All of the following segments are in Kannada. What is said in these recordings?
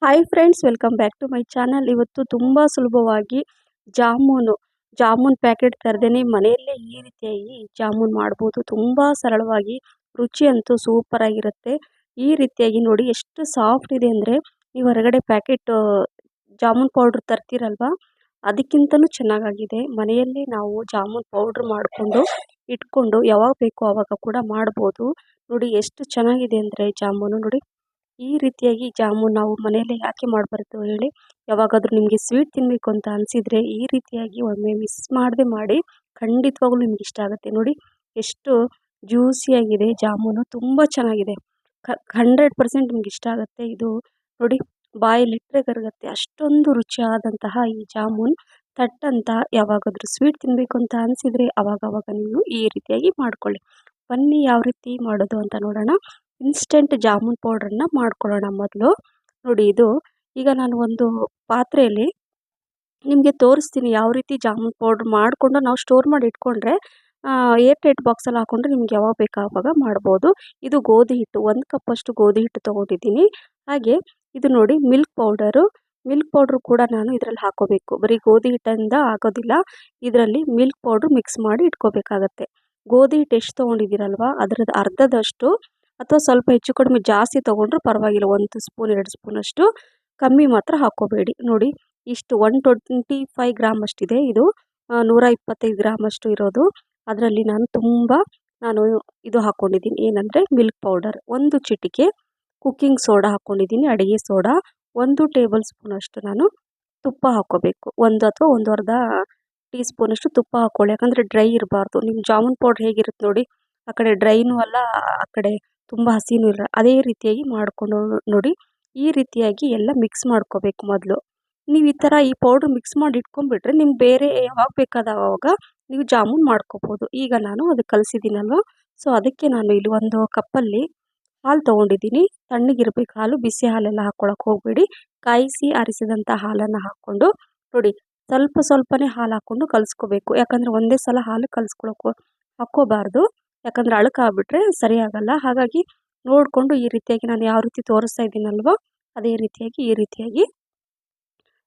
Hi friends, welcome back to my channel. ಇವತ್ತು ತುಂಬ ಸುಲಭವಾಗಿ ಜಾಮೂನ್ ಪ್ಯಾಕೆಟ್ ತರದೇನೆ ಮನೆಯಲ್ಲೇ ಈ ರೀತಿಯಾಗಿ ಜಾಮೂನ್ ಮಾಡ್ಬೋದು. ತುಂಬ ಸರಳವಾಗಿ, ರುಚಿ ಅಂತೂ ಸೂಪರ್ ಆಗಿರುತ್ತೆ. ಈ ರೀತಿಯಾಗಿ ನೋಡಿ ಎಷ್ಟು ಸಾಫ್ಟ್ ಇದೆ ಅಂದರೆ, ನೀವು ಹೊರಗಡೆ ಪ್ಯಾಕೆಟ್ ಜಾಮೂನ್ ಪೌಡ್ರ್ ತರ್ತೀರಲ್ವಾ, ಅದಕ್ಕಿಂತಲೂ ಚೆನ್ನಾಗಾಗಿದೆ. ಮನೆಯಲ್ಲಿ ನಾವು ಜಾಮೂನ್ ಪೌಡ್ರ್ ಮಾಡಿಕೊಂಡು ಇಟ್ಕೊಂಡು ಯಾವಾಗ ಬೇಕೋ ಆವಾಗ ಕೂಡ ಮಾಡ್ಬೋದು. ನೋಡಿ ಎಷ್ಟು ಚೆನ್ನಾಗಿದೆ ಅಂದರೆ ಜಾಮೂನು. ನೋಡಿ ಈ ರೀತಿಯಾಗಿ ಜಾಮೂನ್ ನಾವು ಮನೆಯಲ್ಲೇ ಯಾಕೆ ಮಾಡಬಾರ್ದು ಹೇಳಿ. ಯಾವಾಗಾದರೂ ನಿಮಗೆ ಸ್ವೀಟ್ ತಿನ್ನಬೇಕು ಅಂತ ಅನಿಸಿದರೆ ಈ ರೀತಿಯಾಗಿ ಒಮ್ಮೆ ಮಿಸ್ ಮಾಡದೆ ಮಾಡಿ, ಖಂಡಿತವಾಗ್ಲೂ ನಿಮ್ಗೆ ಇಷ್ಟ ಆಗುತ್ತೆ. ನೋಡಿ ಎಷ್ಟು ಜ್ಯೂಸಿಯಾಗಿದೆ ಜಾಮೂನು, ತುಂಬ ಚೆನ್ನಾಗಿದೆ. 100% ನಿಮ್ಗೆ ಇಷ್ಟ ಆಗುತ್ತೆ ಇದು. ನೋಡಿ ಬಾಯಲ್ಲಿಟ್ಟರೆ ಕರಗುತ್ತೆ, ಅಷ್ಟೊಂದು ರುಚಿಯಾದಂತಹ ಈ ಜಾಮೂನ್ ಅಂತ ಯಾವಾಗಾದರೂ ಸ್ವೀಟ್ ತಿನ್ನಬೇಕು ಅಂತ ಅನಿಸಿದರೆ ಅವಾಗವಾಗ ನೀವು ಈ ರೀತಿಯಾಗಿ ಮಾಡ್ಕೊಳ್ಳಿ. ಬನ್ನಿ ಯಾವ ರೀತಿ ಮಾಡೋದು ಅಂತ ನೋಡೋಣ. ಇನ್ಸ್ಟೆಂಟ್ ಜಾಮೂನ್ ಪೌಡ್ರನ್ನ ಮಾಡ್ಕೊಳ್ಳೋಣ ಮೊದಲು. ನೋಡಿ ಇದು ಈಗ ನಾನು ಒಂದು ಪಾತ್ರೆಯಲ್ಲಿ ನಿಮಗೆ ತೋರಿಸ್ತೀನಿ ಯಾವ ರೀತಿ ಜಾಮೂನ್ ಪೌಡ್ರ್ ಮಾಡಿಕೊಂಡು ನಾವು ಸ್ಟೋರ್ ಮಾಡಿ ಇಟ್ಕೊಂಡ್ರೆ ಏರ್ ಟೈಟ್ ಬಾಕ್ಸಲ್ಲಿ ಹಾಕ್ಕೊಂಡ್ರೆ ನಿಮ್ಗೆ ಯಾವಾಗ ಬೇಕು ಆವಾಗ ಮಾಡ್ಬೋದು. ಇದು ಗೋಧಿ ಹಿಟ್ಟು, 1 ಕಪ್ಪಷ್ಟು ಗೋಧಿ ಹಿಟ್ಟು ತೊಗೊಂಡಿದ್ದೀನಿ. ಹಾಗೆ ಇದು ನೋಡಿ ಮಿಲ್ಕ್ ಪೌಡ್ರು ಕೂಡ ನಾನು ಇದರಲ್ಲಿ ಹಾಕೋಬೇಕು. ಬರೀ ಗೋಧಿ ಹಿಟ್ಟಿಂದ ಆಗೋದಿಲ್ಲ, ಇದರಲ್ಲಿ ಮಿಲ್ಕ್ ಪೌಡ್ರು ಮಿಕ್ಸ್ ಮಾಡಿ ಇಟ್ಕೋಬೇಕಾಗತ್ತೆ. ಗೋಧಿ ಹಿಟ್ಟು ಎಷ್ಟು ತೊಗೊಂಡಿದ್ದೀರಲ್ವ ಅದರದ್ದು ಅರ್ಧದಷ್ಟು, ಅಥವಾ ಸ್ವಲ್ಪ ಹೆಚ್ಚು ಕಡಿಮೆ ಜಾಸ್ತಿ ತೊಗೊಂಡ್ರೂ ಪರವಾಗಿಲ್ಲ, 1 ಸ್ಪೂನ್ 2 ಸ್ಪೂನಷ್ಟು, ಕಮ್ಮಿ ಮಾತ್ರ ಹಾಕ್ಕೋಬೇಡಿ. ನೋಡಿ ಇಷ್ಟು 125 ಗ್ರಾಮ್ ಅಷ್ಟಿದೆ ಇದು. 125 ಗ್ರಾಮ್ ಅಷ್ಟು ಇರೋದು. ಅದರಲ್ಲಿ ನಾನು ಇದು ಹಾಕ್ಕೊಂಡಿದ್ದೀನಿ, ಏನಂದರೆ ಮಿಲ್ಕ್ ಪೌಡರ್, 1 ಚಿಟಿಕೆ ಕುಕ್ಕಿಂಗ್ ಸೋಡಾ ಹಾಕ್ಕೊಂಡಿದ್ದೀನಿ, ಅಡುಗೆ ಸೋಡಾ, 1 ಟೇಬಲ್ ಸ್ಪೂನಷ್ಟು ನಾನು ತುಪ್ಪ ಹಾಕ್ಕೋಬೇಕು. 1 ಅಥವಾ 1.5 ಟೀ ಸ್ಪೂನಷ್ಟು ತುಪ್ಪ ಹಾಕ್ಕೊಳ್ಳಿ, ಯಾಕಂದರೆ ಡ್ರೈ ಇರಬಾರ್ದು. ನಿಮ್ಮ ಜಾಮೂನ್ ಪೌಡ್ರ್ ಹೇಗಿರುತ್ತೆ ನೋಡಿ, ಆ ಕಡೆ ಡ್ರೈನೂ ಅಲ್ಲ, ಆ ಕಡೆ ತುಂಬ ಹಸಿನೂ ಇಲ್ಲ, ಅದೇ ರೀತಿಯಾಗಿ ಮಾಡಿಕೊಂಡು ನೋಡಿ ಈ ರೀತಿಯಾಗಿ ಎಲ್ಲ ಮಿಕ್ಸ್ ಮಾಡ್ಕೋಬೇಕು. ಮೊದಲು ನೀವು ಈ ಥರ ಈ ಪೌಡ್ರ್ ಮಿಕ್ಸ್ ಮಾಡಿ ಇಟ್ಕೊಂಡ್ಬಿಟ್ರೆ ನಿಮ್ಗೆ ಬೇರೆ ಯಾವಾಗ ಬೇಕಾದಾಗ ನೀವು ಜಾಮೂನ್ ಮಾಡ್ಕೋಬೋದು. ಈಗ ನಾನು ಅದಕ್ಕೆ ಕಲಸಿದ್ದೀನಲ್ವ, ಸೊ ಅದಕ್ಕೆ ನಾನು ಇಲ್ಲಿ 1 ಕಪ್ಪಲ್ಲಿ ಹಾಲು ತೊಗೊಂಡಿದ್ದೀನಿ. ತಣ್ಣಗಿರ್ಬೇಕು ಹಾಲು, ಬಿಸಿ ಹಾಲೆಲ್ಲ ಹಾಕ್ಕೊಳಕ್ಕೆ ಹೋಗಬೇಡಿ. ಕಾಯಿಸಿ ಆರಿಸಿದಂಥ ಹಾಲನ್ನು ಹಾಕ್ಕೊಂಡು ನೋಡಿ ಸ್ವಲ್ಪನೇ ಹಾಲು ಹಾಕ್ಕೊಂಡು ಕಲಿಸ್ಕೋಬೇಕು. ಯಾಕಂದರೆ ಒಂದೇ ಸಲ ಹಾಲು ಹಾಕ್ಕೋಬಾರ್ದು, ಯಾಕಂದರೆ ಅಳುಕಾಗ್ಬಿಟ್ರೆ ಸರಿಯಾಗಲ್ಲ. ಹಾಗಾಗಿ ನೋಡಿಕೊಂಡು ಈ ರೀತಿಯಾಗಿ ನಾನು ಯಾವ ರೀತಿ ತೋರಿಸ್ತಾ ಇದ್ದೀನಲ್ವ ಅದೇ ರೀತಿಯಾಗಿ ಈ ರೀತಿಯಾಗಿ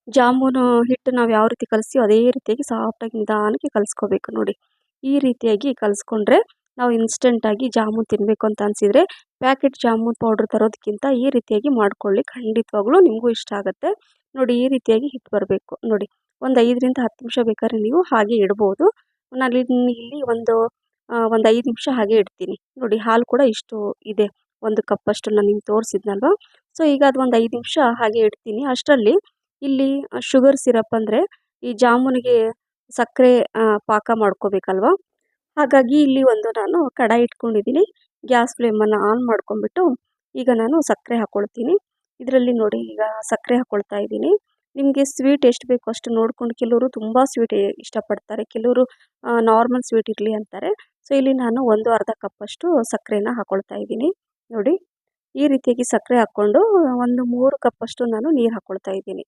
ಜಾಮೂನು ಹಿಟ್ಟು ನಾವು ಯಾವ ರೀತಿ ಕಲಿಸ್ತೀವೋ ಅದೇ ರೀತಿಯಾಗಿ ಸಾಫ್ಟಾಗಿ ನಿಧಾನಕ್ಕೆ ಕಲಿಸ್ಕೋಬೇಕು. ನೋಡಿ ಈ ರೀತಿಯಾಗಿ ಕಲಿಸ್ಕೊಂಡ್ರೆ ನಾವು ಇನ್ಸ್ಟೆಂಟಾಗಿ ಜಾಮೂನ್ ತಿನ್ನಬೇಕು ಅಂತ ಅನಿಸಿದರೆ ಪ್ಯಾಕೆಟ್ ಜಾಮೂನ್ ಪೌಡ್ರ್ ತರೋದಕ್ಕಿಂತ ಈ ರೀತಿಯಾಗಿ ಮಾಡ್ಕೊಳ್ಳಿ, ಖಂಡಿತವಾಗ್ಲೂ ನಿಮಗೂ ಇಷ್ಟ ಆಗುತ್ತೆ. ನೋಡಿ ಈ ರೀತಿಯಾಗಿ ಹಿಟ್ಟು ಬರಬೇಕು. ನೋಡಿ ಒಂದು 5ರಿಂದ 10 ನಿಮಿಷ ಬೇಕಾದ್ರೆ ನೀವು ಹಾಗೆ ಇಡ್ಬೋದು. ನಾನು ಇಲ್ಲಿ ಒಂದು 5 ನಿಮಿಷ ಹಾಗೆ ಇಡ್ತೀನಿ. ನೋಡಿ ಹಾಲು ಕೂಡ ಇಷ್ಟು ಇದೆ, 1 ಕಪ್ಪಷ್ಟು ನಾನು ನಿಮ್ಗೆ ತೋರಿಸಿದ್ನಲ್ವ. ಸೊ ಈಗ ಅದು ಒಂದು 5 ನಿಮಿಷ ಹಾಗೆ ಇಡ್ತೀನಿ. ಅಷ್ಟರಲ್ಲಿ ಇಲ್ಲಿ ಶುಗರ್ ಸಿರಪ್, ಅಂದರೆ ಈ ಜಾಮೂನಿಗೆ ಸಕ್ಕರೆ ಪಾಕ ಮಾಡ್ಕೋಬೇಕಲ್ವ, ಹಾಗಾಗಿ ಇಲ್ಲಿ ನಾನು ಕಡಾಯಿ ಇಟ್ಕೊಂಡಿದ್ದೀನಿ. ಗ್ಯಾಸ್ ಫ್ಲೇಮನ್ನು ಆನ್ ಮಾಡ್ಕೊಂಡ್ಬಿಟ್ಟು ಈಗ ನಾನು ಸಕ್ಕರೆ ಹಾಕ್ಕೊಳ್ತೀನಿ. ಇದರಲ್ಲಿ ನೋಡಿ ಈಗ ಸಕ್ಕರೆ ಹಾಕ್ಕೊಳ್ತಾ ಇದ್ದೀನಿ. ನಿಮಗೆ ಸ್ವೀಟ್ ಎಷ್ಟು ಬೇಕೋ ಅಷ್ಟು ನೋಡಿಕೊಂಡು, ಕೆಲವರು ತುಂಬ ಸ್ವೀಟ್ ಇಷ್ಟಪಡ್ತಾರೆ, ಕೆಲವರು ನಾರ್ಮಲ್ ಸ್ವೀಟ್ ಇರಲಿ ಅಂತಾರೆ. ಸೊ ಇಲ್ಲಿ ನಾನು ಅರ್ಧ ಕಪ್ಪಷ್ಟು ಸಕ್ಕರೆನ ಹಾಕ್ಕೊಳ್ತಾ ಇದ್ದೀನಿ. ನೋಡಿ ಈ ರೀತಿಯಾಗಿ ಸಕ್ಕರೆ ಹಾಕ್ಕೊಂಡು 3 ಕಪ್ಪಷ್ಟು ನಾನು ನೀರು ಹಾಕ್ಕೊಳ್ತಾ ಇದ್ದೀನಿ.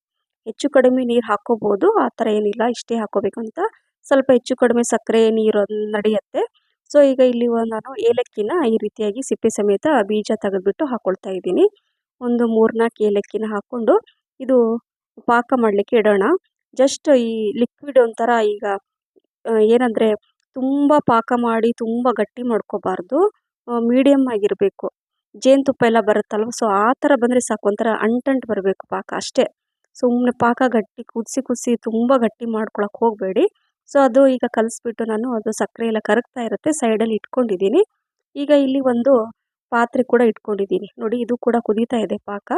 ಹೆಚ್ಚು ಕಡಿಮೆ ನೀರು ಹಾಕ್ಕೋಬೋದು, ಆ ಥರ ಏನಿಲ್ಲ, ಇಷ್ಟೇ ಹಾಕ್ಕೋಬೇಕಂತ. ಸ್ವಲ್ಪ ಹೆಚ್ಚು ಕಡಿಮೆ ಸಕ್ಕರೆ ನೀರು ನಡೆಯುತ್ತೆ. ಸೊ ಈಗ ಇಲ್ಲಿ ನಾನು ಏಲಕ್ಕಿನ ಈ ರೀತಿಯಾಗಿ ಸಿಪ್ಪೆ ಸಮೇತ ಬೀಜ ತೆಗೆದುಬಿಟ್ಟು ಹಾಕ್ಕೊಳ್ತಾ ಇದ್ದೀನಿ. 3-4 ಏಲಕ್ಕಿನ ಹಾಕ್ಕೊಂಡು ಇದು ಪಾಕ ಮಾಡಲಿಕ್ಕೆ ಇಡೋಣ. ಜಸ್ಟ್ ಈ ಲಿಕ್ವಿಡ್ ಒಂಥರ, ಈಗ ಏನಂದರೆ ತುಂಬ ಪಾಕ ಮಾಡಿ ತುಂಬ ಗಟ್ಟಿ ಮಾಡ್ಕೋಬಾರ್ದು, ಮೀಡಿಯಮ್ ಆಗಿರಬೇಕು. ಜೇನುತುಪ್ಪ ಎಲ್ಲ ಬರುತ್ತಲ್ವ, ಸೊ ಆ ಥರ ಬಂದರೆ ಸಾಕು, ಒಂಥರ ಅಂಟಂಟು ಬರಬೇಕು ಪಾಕ, ಅಷ್ಟೇ. ಸುಮ್ಮನೆ ಪಾಕ ಗಟ್ಟಿ ಕುದಿಸಿ ತುಂಬ ಗಟ್ಟಿ ಮಾಡ್ಕೊಳಕ್ಕೆ ಹೋಗಬೇಡಿ. ಸೊ ಅದು ಈಗ ಕಲಿಸ್ಬಿಟ್ಟು ನಾನು ಅದು ಸಕ್ಕರೆ ಎಲ್ಲ ಕರಗ್ತಾ ಇರುತ್ತೆ, ಸೈಡಲ್ಲಿ ಇಟ್ಕೊಂಡಿದ್ದೀನಿ. ಈಗ ಇಲ್ಲಿ ಒಂದು ಪಾತ್ರೆ ಕೂಡ ಇಟ್ಕೊಂಡಿದ್ದೀನಿ. ನೋಡಿ ಇದು ಕೂಡ ಕುದೀತಾ ಇದೆ ಪಾಕ.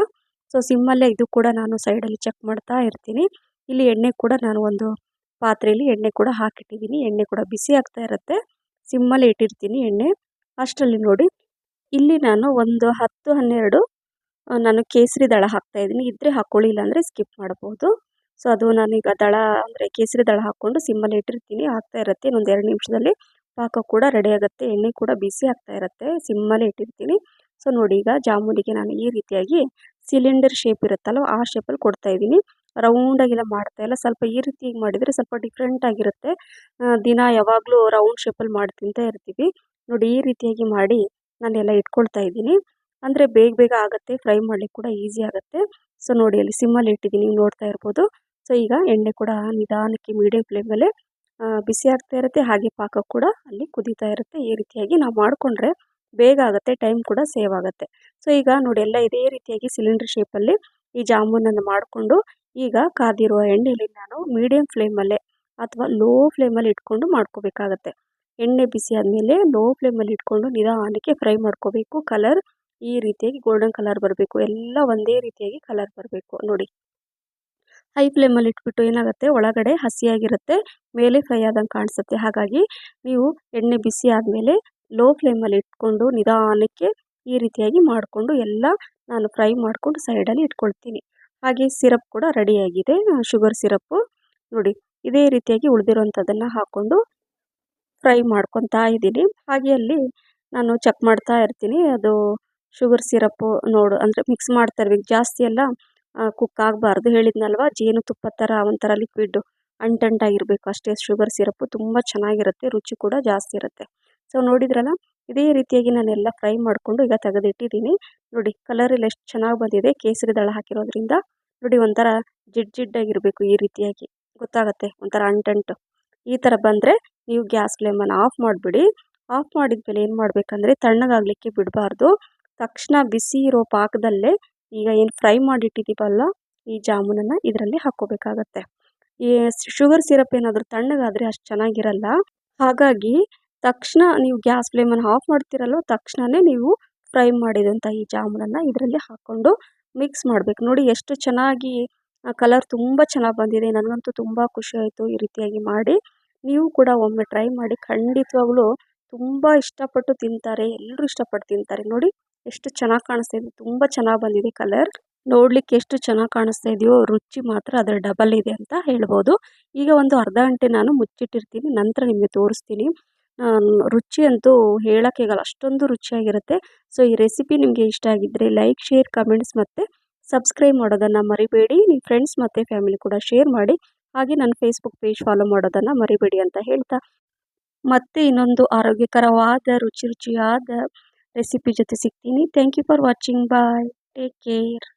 ಸೊ ಸಿಮ್ಮಲ್ಲೇ ಇದು ಕೂಡ ನಾನು ಸೈಡಲ್ಲಿ ಚೆಕ್ ಮಾಡ್ತಾ ಇರ್ತೀನಿ. ಇಲ್ಲಿ ಎಣ್ಣೆ ಕೂಡ ನಾನು ಒಂದು ಪಾತ್ರೆಯಲ್ಲಿ ಎಣ್ಣೆ ಕೂಡ ಹಾಕಿಟ್ಟಿದ್ದೀನಿ. ಎಣ್ಣೆ ಕೂಡ ಬಿಸಿ ಆಗ್ತಾ ಇರುತ್ತೆ, ಸಿಮ್ಮಲ್ಲೇ ಇಟ್ಟಿರ್ತೀನಿ ಎಣ್ಣೆ. ಅಷ್ಟರಲ್ಲಿ ನೋಡಿ ಇಲ್ಲಿ ನಾನು ಒಂದು 10-12 ನಾನು ಕೇಸರಿ ದಳ ಹಾಕ್ತಾಯಿದ್ದೀನಿ. ಇದ್ದರೆ ಹಾಕ್ಕೊಳ್ಳಿ, ಇಲ್ಲಾಂದರೆ ಸ್ಕಿಪ್ ಮಾಡ್ಬೋದು. ಸೊ ಅದು ನಾನೀಗ ದಳ ಅಂದರೆ ಕೇಸರಿ ದಳ ಹಾಕ್ಕೊಂಡು ಸಿಮ್ಮಲ್ಲಿ ಇಟ್ಟಿರ್ತೀನಿ, ಆಗ್ತಾ ಇರುತ್ತೆ. ಇನ್ನೊಂದು 2 ನಿಮಿಷದಲ್ಲಿ ಪಾಕ ಕೂಡ ರೆಡಿ ಆಗುತ್ತೆ, ಎಣ್ಣೆ ಕೂಡ ಬಿಸಿ ಆಗ್ತಾ ಇರುತ್ತೆ, ಸಿಮ್ಮಲ್ಲೇ ಇಟ್ಟಿರ್ತೀನಿ. ಸೊ ನೋಡಿ ಈಗ ಜಾಮೂನಿಗೆ ನಾನು ಈ ರೀತಿಯಾಗಿ ಸಿಲಿಂಡರ್ ಶೇಪ್ ಇರುತ್ತಲ್ವ ಆ ಶೇಪಲ್ಲಿ ಕೊಡ್ತಾಯಿದ್ದೀನಿ. ರೌಂಡಾಗೆಲ್ಲ ಮಾಡ್ತಾಯಿಲ್ಲ, ಸ್ವಲ್ಪ ಈ ರೀತಿಯಾಗಿ ಮಾಡಿದರೆ ಸ್ವಲ್ಪ ಡಿಫ್ರೆಂಟ್ ಆಗಿರುತ್ತೆ. ದಿನ ಯಾವಾಗಲೂ ರೌಂಡ್ ಶೇಪಲ್ಲಿ ಮಾಡಿ ತಿಂತಾ ಇರ್ತೀವಿ. ನೋಡಿ ಈ ರೀತಿಯಾಗಿ ಮಾಡಿ ನಾನೆಲ್ಲ ಇಟ್ಕೊಳ್ತಾ ಇದ್ದೀನಿ. ಅಂದರೆ ಬೇಗ ಆಗುತ್ತೆ, ಫ್ರೈ ಮಾಡಲಿಕ್ಕೆ ಕೂಡ ಈಸಿ ಆಗುತ್ತೆ. ಸೊ ನೋಡಿ ಅಲ್ಲಿ ಸಿಮ್ಮಲ್ಲಿ ಇಟ್ಟಿದ್ದೀನಿ, ನೀವು ನೋಡ್ತಾ ಇರ್ಬೋದು. ಸೊ ಈಗ ಎಣ್ಣೆ ಕೂಡ ನಿಧಾನಕ್ಕೆ ಮೀಡಿಯಂ ಫ್ಲೇಮಲ್ಲೇ ಬಿಸಿ ಆಗ್ತಾ ಇರುತ್ತೆ, ಹಾಗೆ ಪಾಕ ಕೂಡ ಅಲ್ಲಿ ಕುದೀತಾ ಇರುತ್ತೆ. ಈ ರೀತಿಯಾಗಿ ನಾವು ಮಾಡಿಕೊಂಡ್ರೆ ಬೇಗ ಆಗುತ್ತೆ, ಟೈಮ್ ಕೂಡ ಸೇವ್ ಆಗುತ್ತೆ. ಸೊ ಈಗ ನೋಡಿ ಎಲ್ಲ ಇದೇ ರೀತಿಯಾಗಿ ಸಿಲಿಂಡರ್ ಶೇಪಲ್ಲಿ ಈ ಜಾಮೂನನ್ನು ಮಾಡಿಕೊಂಡು ಈಗ ಕಾದಿರುವ ಎಣ್ಣೆಯಲ್ಲಿ ನಾನು ಮೀಡಿಯಂ ಫ್ಲೇಮಲ್ಲೇ ಅಥವಾ ಲೋ ಫ್ಲೇಮಲ್ಲಿ ಇಟ್ಕೊಂಡು ಮಾಡ್ಕೋಬೇಕಾಗತ್ತೆ. ಎಣ್ಣೆ ಬಿಸಿ ಆದಮೇಲೆ ಲೋ ಫ್ಲೇಮಲ್ಲಿ ಇಟ್ಕೊಂಡು ನಿಧಾನಕ್ಕೆ ಫ್ರೈ ಮಾಡ್ಕೋಬೇಕು. ಕಲರ್ ಈ ರೀತಿಯಾಗಿ ಗೋಲ್ಡನ್ ಕಲರ್ ಬರಬೇಕು, ಎಲ್ಲ ಒಂದೇ ರೀತಿಯಾಗಿ ಕಲರ್ ಬರಬೇಕು ನೋಡಿ. ಹೈ ಫ್ಲೇಮಲ್ಲಿ ಇಟ್ಬಿಟ್ಟು ಏನಾಗುತ್ತೆ, ಒಳಗಡೆ ಹಸಿಯಾಗಿರುತ್ತೆ, ಮೇಲೆ ಫ್ರೈ ಆದಂಗೆ ಕಾಣಿಸುತ್ತೆ. ಹಾಗಾಗಿ ನೀವು ಎಣ್ಣೆ ಬಿಸಿ ಆದಮೇಲೆ ಲೋ ಫ್ಲೇಮಲ್ಲಿ ಇಟ್ಕೊಂಡು ನಿಧಾನಕ್ಕೆ ಈ ರೀತಿಯಾಗಿ ಮಾಡಿಕೊಂಡು ಎಲ್ಲ ನಾನು ಫ್ರೈ ಮಾಡಿಕೊಂಡು ಸೈಡಲ್ಲಿ ಇಟ್ಕೊಳ್ತೀನಿ. ಹಾಗೆ ಸಿರಪ್ ಕೂಡ ರೆಡಿಯಾಗಿದೆ, ಶುಗರ್ ಸಿರಪ್ಪು ನೋಡಿ. ಇದೇ ರೀತಿಯಾಗಿ ಉಳಿದಿರೋಂಥದ್ದನ್ನು ಹಾಕ್ಕೊಂಡು ಫ್ರೈ ಮಾಡ್ಕೊತಾ ಇದ್ದೀನಿ. ಹಾಗೆ ಅಲ್ಲಿ ನಾನು ಚೆಕ್ ಮಾಡ್ತಾ ಇರ್ತೀನಿ, ಅದು ಶುಗರ್ ಸಿರಪ್ಪು ಅಂದರೆ ಮಿಕ್ಸ್ ಮಾಡ್ತಾ ಇರ್ಬೇಕು. ಜಾಸ್ತಿ ಎಲ್ಲ ಕುಕ್ ಆಗಬಾರ್ದು, ಹೇಳಿದ್ನಲ್ವ, ಜೇನುತುಪ್ಪದ ಥರ ಒಂಥರ ಲಿಕ್ವಿಡ್ಡು ಅಂಟಂಟಾಗಿರಬೇಕು ಅಷ್ಟೇ. ಶುಗರ್ ಸಿರಪ್ಪು ತುಂಬ ಚೆನ್ನಾಗಿರುತ್ತೆ, ರುಚಿ ಕೂಡ ಜಾಸ್ತಿ ಇರುತ್ತೆ. ಸೊ ನೋಡಿದ್ರಲ್ಲ, ಇದೇ ರೀತಿಯಾಗಿ ನಾನೆಲ್ಲ ಫ್ರೈ ಮಾಡಿಕೊಂಡು ಈಗ ತೆಗೆದಿಟ್ಟಿದ್ದೀನಿ. ನೋಡಿ ಕಲರಲ್ಲಿ ಎಷ್ಟು ಚೆನ್ನಾಗಿ ಬಂದಿದೆ, ಕೇಸರಿ ದಳ ಹಾಕಿರೋದ್ರಿಂದ. ನೋಡಿ ಒಂಥರ ಜಿಡ್ಜಿಡ್ಡಾಗಿರಬೇಕು, ಈ ರೀತಿಯಾಗಿ ಗೊತ್ತಾಗುತ್ತೆ, ಒಂಥರ ಅಂಟಂಟು. ಈ ಥರ ಬಂದರೆ ನೀವು ಗ್ಯಾಸ್ ಫ್ಲೇಮನ್ನು ಆಫ್ ಮಾಡಿಬಿಡಿ. ಆಫ್ ಮಾಡಿದ್ಮೇಲೆ ಏನು ಮಾಡಬೇಕಂದ್ರೆ ತಣ್ಣಗಾಗಲಿಕ್ಕೆ ಬಿಡಬಾರ್ದು. ತಕ್ಷಣ ಬಿಸಿ ಇರೋ ಪಾಕದಲ್ಲೇ ಈಗ ಏನು ಫ್ರೈ ಮಾಡಿಟ್ಟಿದ್ದೀವಲ್ಲ ಈ ಜಾಮೂನನ್ನು ಇದರಲ್ಲಿ ಹಾಕ್ಕೋಬೇಕಾಗತ್ತೆ. ಈ ಶುಗರ್ ಸಿರಪ್ ಏನಾದರೂ ತಣ್ಣಗಾದರೆ ಅಷ್ಟು ಚೆನ್ನಾಗಿರಲ್ಲ. ಹಾಗಾಗಿ ತಕ್ಷಣ ನೀವು ಗ್ಯಾಸ್ ಫ್ಲೇಮನ್ನು ಆಫ್ ಮಾಡ್ತೀರಲ್ವ, ತಕ್ಷಣವೇ ನೀವು ಫ್ರೈ ಮಾಡಿದಂಥ ಈ ಜಾಮೂನನ್ನು ಇದರಲ್ಲಿ ಹಾಕ್ಕೊಂಡು ಮಿಕ್ಸ್ ಮಾಡಬೇಕು. ನೋಡಿ ಎಷ್ಟು ಚೆನ್ನಾಗಿ ಕಲರ್ ತುಂಬ ಚೆನ್ನಾಗಿ ಬಂದಿದೆ. ನನಗಂತೂ ತುಂಬ ಖುಷಿ ಆಯಿತು ಈ ರೀತಿಯಾಗಿ ಮಾಡಿ. ನೀವು ಕೂಡ ಒಮ್ಮೆ ಟ್ರೈ ಮಾಡಿ, ಖಂಡಿತವಾಗ್ಲೂ ತುಂಬ ಇಷ್ಟಪಟ್ಟು ತಿಂತಾರೆ, ಎಲ್ಲರೂ ಇಷ್ಟಪಟ್ಟು ತಿಂತಾರೆ. ನೋಡಿ ಎಷ್ಟು ಚೆನ್ನಾಗಿ ಕಾಣಿಸ್ತಾ ಇದೆ, ತುಂಬ ಚೆನ್ನಾಗಿ ಬಂದಿದೆ ಕಲರ್. ನೋಡಲಿಕ್ಕೆ ಎಷ್ಟು ಚೆನ್ನಾಗಿ ಕಾಣಿಸ್ತಾ ಇದೆಯೋ, ರುಚಿ ಮಾತ್ರ ಅದರ ಡಬಲ್ ಇದೆ ಅಂತ ಹೇಳ್ಬೋದು. ಈಗ ಒಂದು ಅರ್ಧ ಗಂಟೆ ನಾನು ಮುಚ್ಚಿಟ್ಟಿರ್ತೀನಿ, ನಂತರ ನಿಮಗೆ ತೋರಿಸ್ತೀನಿ. ರುಚಿ ಅಂತೂ ಹೇಳೋಕ್ಕಾಗಲ್ಲ, ಅಷ್ಟೊಂದು ರುಚಿಯಾಗಿರುತ್ತೆ. ಸೊ ಈ ರೆಸಿಪಿ ನಿಮಗೆ ಇಷ್ಟ ಆಗಿದ್ದರೆ ಲೈಕ್, ಶೇರ್, ಕಮೆಂಟ್ಸ್ ಮತ್ತು ಸಬ್ಸ್ಕ್ರೈಬ್ ಮಾಡೋದನ್ನು ಮರಿಬೇಡಿ. ನಿಮ್ಮ ಫ್ರೆಂಡ್ಸ್ ಮತ್ತು ಫ್ಯಾಮಿಲಿ ಕೂಡ ಶೇರ್ ಮಾಡಿ. ಹಾಗೆ ನನ್ನ ಫೇಸ್ಬುಕ್ ಪೇಜ್ ಫಾಲೋ ಮಾಡೋದನ್ನು ಮರಿಬೇಡಿ ಅಂತ ಹೇಳ್ತಾ, ಮತ್ತೆ ಇನ್ನೊಂದು ಆರೋಗ್ಯಕರವಾದ ರುಚಿಯಾದ ರೆಸಿಪಿ ಜೊತೆ ಸಿಗ್ತೀನಿ. Thank you for watching. Bye, take care.